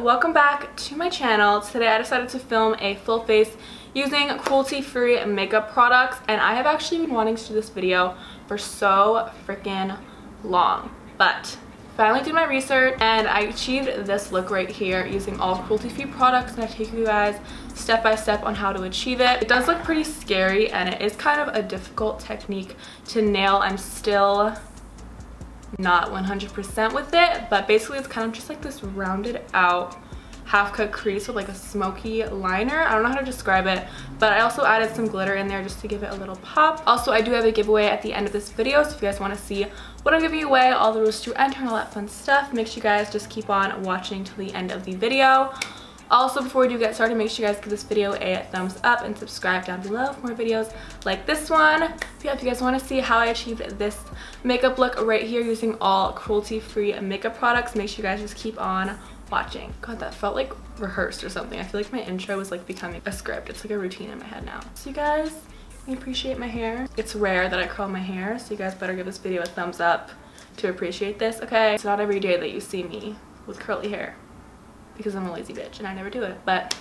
welcome back to my channel. Today I decided to film a full face using cruelty-free makeup products, and I have actually been wanting to do this video for so freaking long, but finally did my research and I achieved this look right here using all cruelty-free products, and I take you guys step by step on how to achieve it. It does look pretty scary and it is kind of a difficult technique to nail. I'm still not 100% with it, but basically it's kind of just like this rounded out half cut crease with like a smoky liner. I don't know how to describe it, but I also added some glitter in there just to give it a little pop. Also, I do have a giveaway at the end of this video, so if you guys want to see what I'm giving away, all the rules to enter and all that fun stuff, make sure you guys just keep on watching till the end of the video. Also, before we do get started, make sure you guys give this video a thumbs up and subscribe down below for more videos like this one. Yeah, if you guys want to see how I achieved this makeup look right here using all cruelty-free makeup products, make sure you guys just keep on watching. God, that felt like rehearsed or something. I feel like my intro was like becoming a script. It's like a routine in my head now. So you guys, I appreciate my hair. It's rare that I curl my hair, so you guys better give this video a thumbs up to appreciate this, okay? It's not every day that you see me with curly hair, because I'm a lazy bitch and I never do it. But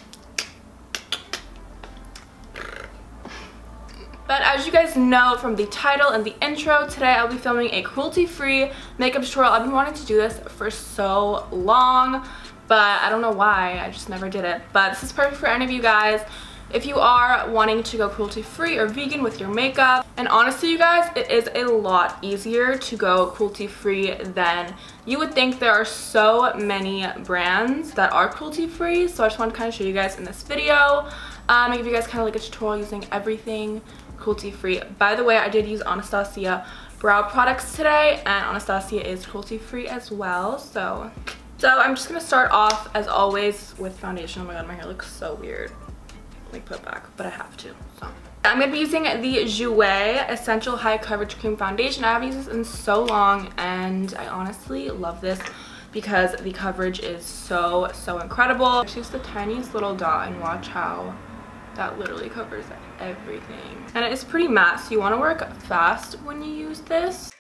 as you guys know from the title and the intro, today I'll be filming a cruelty-free makeup tutorial. I've been wanting to do this for so long, but I don't know why, I just never did it. But this is perfect for any of you guys if you are wanting to go cruelty-free or vegan with your makeup. And honestly, you guys, it is a lot easier to go cruelty-free than you would think. There are so many brands that are cruelty-free, so I just want to kind of show you guys in this video. I give you guys kind of like a tutorial using everything cruelty-free. By the way, I did use Anastasia brow products today, and Anastasia is cruelty-free as well. So I'm just gonna start off as always with foundation. Oh my god, my hair looks so weird. Let me put it back, but I have to. So I'm gonna be using the Jouer Essential High Coverage Cream Foundation. I haven't used this in so long, and I honestly love this because the coverage is so incredible. Just the tiniest little dot, and watch how that literally covers everything. And it's pretty matte, so you want to work fast when you use this.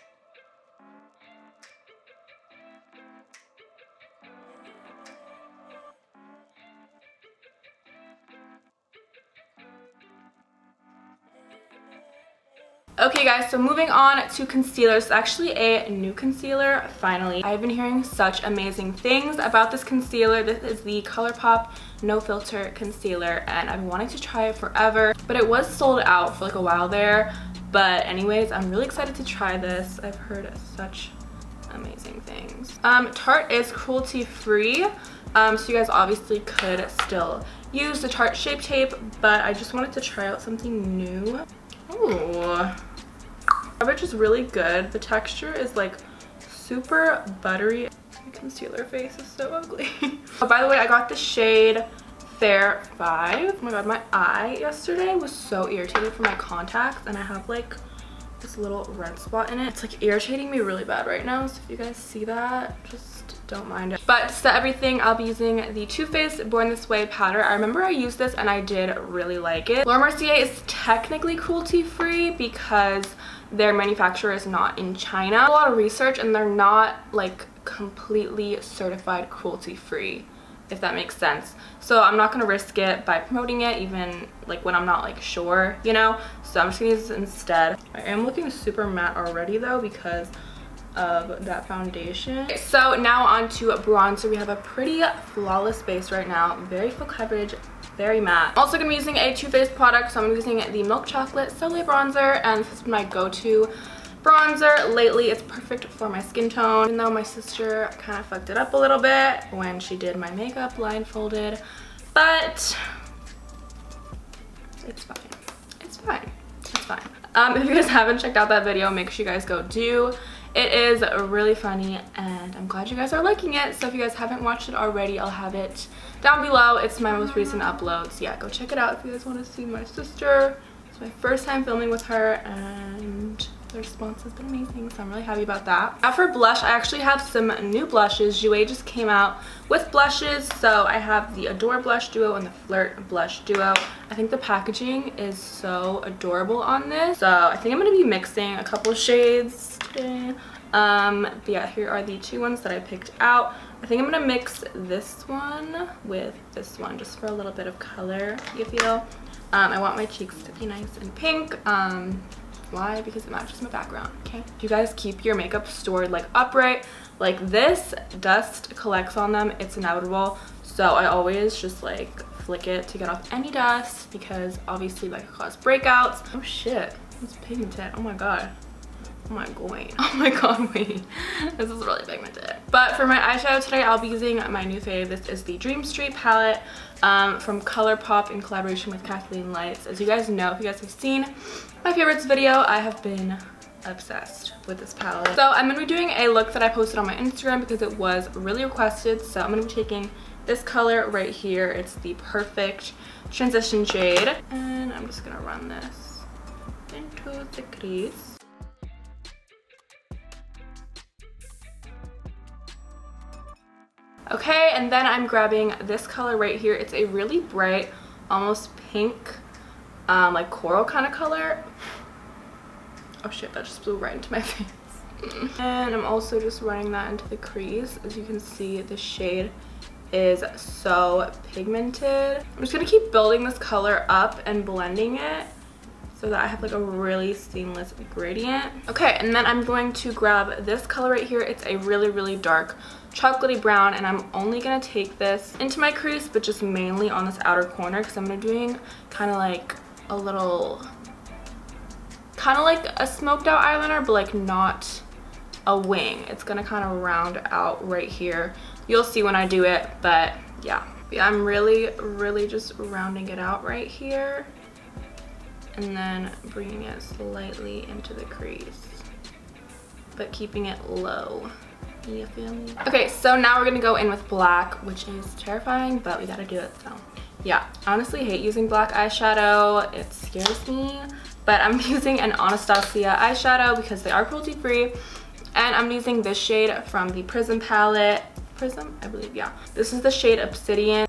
Okay guys, so moving on to concealer. It's actually a new concealer, finally. I've been hearing such amazing things about this concealer. This is the ColourPop Nofilter concealer, and I've been wanting to try it forever, but it was sold out for like a while there. But anyways, I'm really excited to try this. I've heard such amazing things. Tarte is cruelty-free, so you guys obviously could still use the Tarte Shape Tape, but I just wanted to try out something new. Ooh, coverage is really good. The texture is like super buttery. My concealer face is so ugly. Oh, by the way, I got the shade Fair 5. Oh my god, my eye yesterday was so irritated from my contacts, and I have like this little red spot in it. It's like irritating me really bad right now, so if you guys see that, just don't mind it. But to set everything, I'll be using the Too Faced Born This Way powder. I remember I used this and I did really like it. Laura Mercier is technically cruelty-free because their manufacturer is not in China. A lot of research, and they're not like completely certified cruelty-free, if that makes sense. So I'm not gonna risk it by promoting it, even like when I'm not like sure, you know? So I'm just gonna use this instead. I am looking super matte already though because of that foundation. Okay, so now on to bronzer. We have a pretty flawless base right now, very full coverage, very matte. I'm also gonna be using a Too Faced product, so I'm using the Milk Chocolate Soleil bronzer, and this is my go-to bronzer lately. It's perfect for my skin tone, even though my sister kind of fucked it up a little bit when she did my makeup blindfolded, but it's fine. It's fine. It's fine. If you guys haven't checked out that video, make sure you guys go do. It is really funny, and I'm glad you guys are liking it. So if you guys haven't watched it already, I'll have it down below. It's my most recent upload, so yeah, go check it out if you guys want to see my sister. It's my first time filming with her, and the response has been amazing, so I'm really happy about that. Now for blush, I actually have some new blushes. Jouer just came out with blushes, so I have the Adore Blush Duo and the Flirt Blush Duo. I think the packaging is so adorable on this, so I think I'm going to be mixing a couple shades today. But yeah, here are the two ones that I picked out. I think I'm gonna mix this one with this one just for a little bit of color, you feel. I want my cheeks to be nice and pink. Why? Because it matches my background, okay? If you guys keep your makeup stored like upright like this, dust collects on them, it's inevitable. So I always just like flick it to get off any dust because obviously that could cause breakouts. Oh shit, it's pigmented. Oh my god. Oh my god. Oh my god, wait. This is really pigmented. But for my eyeshadow today, I'll be using my new fave. This is the Dream Street palette from ColourPop in collaboration with Kathleen Lights. As you guys know, if you guys have seen my favorites video, I have been obsessed with this palette. So I'm going to be doing a look that I posted on my Instagram because it was really requested. So I'm going to be taking this color right here. It's the perfect transition shade. And I'm just going to run this into the crease. Okay, and then I'm grabbing this color right here. It's a really bright, almost pink, like coral kind of color. Oh shit, that just blew right into my face. And I'm also just running that into the crease. As you can see, the shade is so pigmented. I'm just gonna keep building this color up and blending it so that I have like a really seamless gradient. Okay, and then I'm going to grab this color right here. It's a really, really dark chocolatey brown, and I'm only gonna take this into my crease, but just mainly on this outer corner because I'm gonna doing kind of like a little, kind of like a smoked out eyeliner, but like not a wing. It's gonna kind of round out right here. You'll see when I do it, but yeah. I'm really just rounding it out right here and then bringing it slightly into the crease, but keeping it low. You feel me? Okay, so now we're gonna go in with black, which is terrifying, but we gotta do it. So yeah, I honestly hate using black eyeshadow. It scares me, but I'm using an Anastasia eyeshadow because they are cruelty free, and I'm using this shade from the Prism palette. Prism, I believe, yeah. This is the shade Obsidian.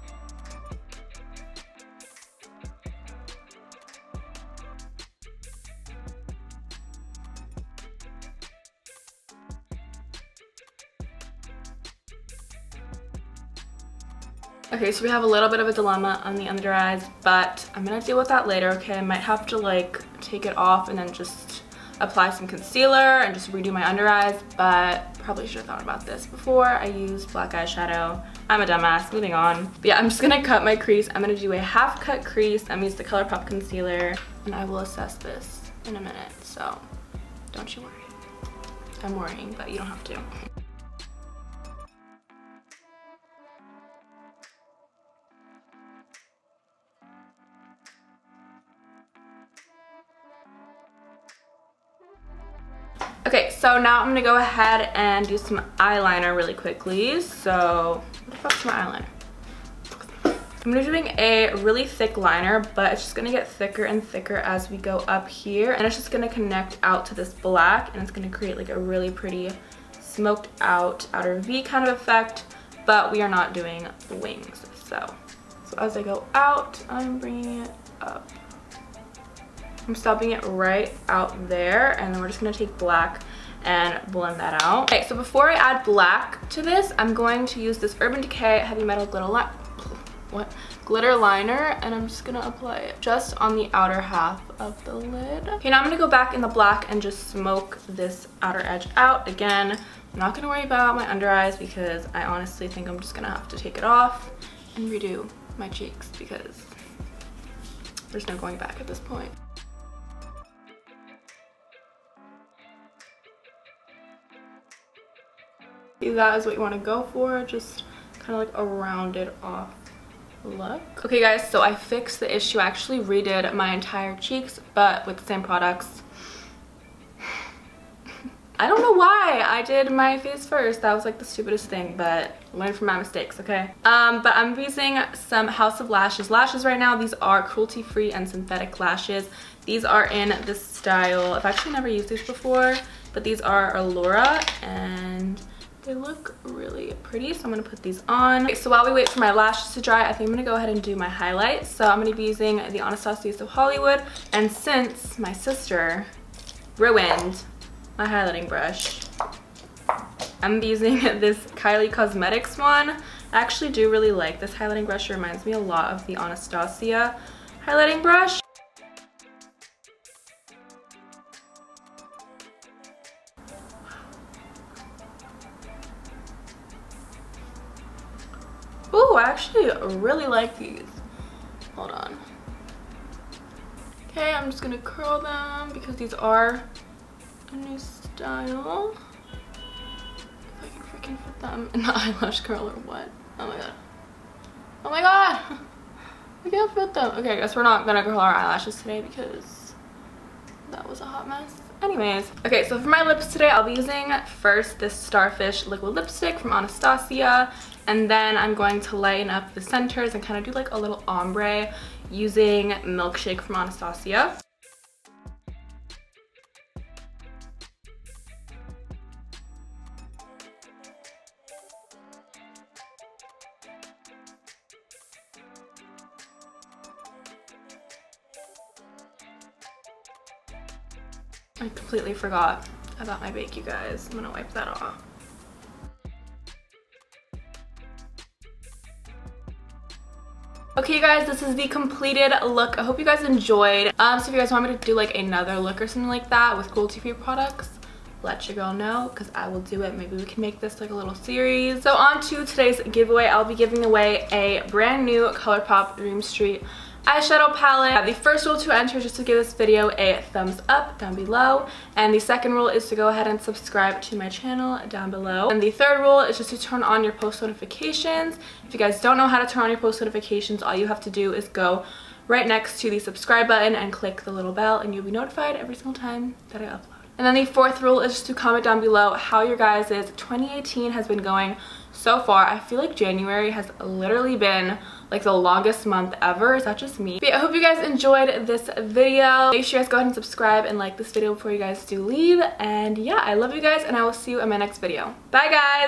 Okay, so we have a little bit of a dilemma on the under eyes, but I'm gonna deal with that later, okay? I might have to like take it off and then just apply some concealer and just redo my under eyes, but probably should have thought about this before I used black eyeshadow. I'm a dumbass, moving on. But yeah, I'm just gonna cut my crease. I'm gonna do a half cut crease. I'm gonna use the ColourPop concealer, and I will assess this in a minute, so don't you worry. I'm worrying, but you don't have to. Okay, so now I'm gonna go ahead and do some eyeliner really quickly. So, what the fuck's my eyeliner? I'm gonna be doing a really thick liner, but it's just gonna get thicker and thicker as we go up here. And it's just gonna connect out to this black, and it's gonna create like a really pretty smoked out outer V kind of effect, but we are not doing wings. So as I go out, I'm bringing it up. I'm stopping it right out there, and then we're just gonna take black and blend that out. Okay, so before I add black to this, I'm going to use this Urban Decay Heavy Metal glitter liner, and I'm just gonna apply it just on the outer half of the lid. Okay, now I'm gonna go back in the black and just smoke this outer edge out. Again, I'm not gonna worry about my under eyes because I honestly think I'm just gonna have to take it off and redo my cheeks because there's no going back at this point. That is what you want to go for, just kind of like a rounded off look. Okay guys, so I fixed the issue. I actually redid my entire cheeks, but with the same products. I don't know why I did my face first. That was like the stupidest thing, but learn from my mistakes, okay? But I'm using some House of Lashes right now. These are cruelty free and synthetic lashes. These are in the style, I've actually never used these before, but these are Allura, and they look really pretty, so I'm gonna put these on. Okay, so while we wait for my lashes to dry, I think I'm gonna go ahead and do my highlights. So I'm gonna be using the Anastasia of Hollywood, and since my sister ruined my highlighting brush, I'm using this Kylie Cosmetics one. I actually do really like this highlighting brush. It reminds me a lot of the Anastasia highlighting brush. Ooh, I actually really like these. Hold on. Okay, I'm just gonna curl them because these are a new style. If I can freaking fit them in the eyelash curl or what? Oh my god. Oh my god! I can't fit them. Okay, I guess we're not gonna curl our eyelashes today because that was a hot mess. Anyways, okay, so for my lips today, I'll be using first this Starfish liquid lipstick from Anastasia, and then I'm going to lighten up the centers and kind of do like a little ombre using Milkshake from Anastasia. I completely forgot about my bake, you guys. I'm gonna wipe that off. Okay, you guys, this is the completed look. I hope you guys enjoyed. So if you guys want me to do like another look or something like that with cruelty-free products, let your girl know because I will do it. Maybe we can make this like a little series. So on to today's giveaway. I'll be giving away a brand new ColourPop Dream Street eyeshadow palette. The first rule to enter is just to give this video a thumbs up down below, and the second rule is to go ahead and subscribe to my channel down below, and the third rule is just to turn on your post notifications. If you guys don't know how to turn on your post notifications, all you have to do is go right next to the subscribe button and click the little bell, and you'll be notified every single time that I upload. And then the fourth rule is just to comment down below how your guys' 2018 has been going so far. I feel like January has literally been like the longest month ever. Is that just me? But yeah, I hope you guys enjoyed this video. Make sure you guys go ahead and subscribe and like this video before you guys do leave. And yeah, I love you guys, and I will see you in my next video. Bye guys!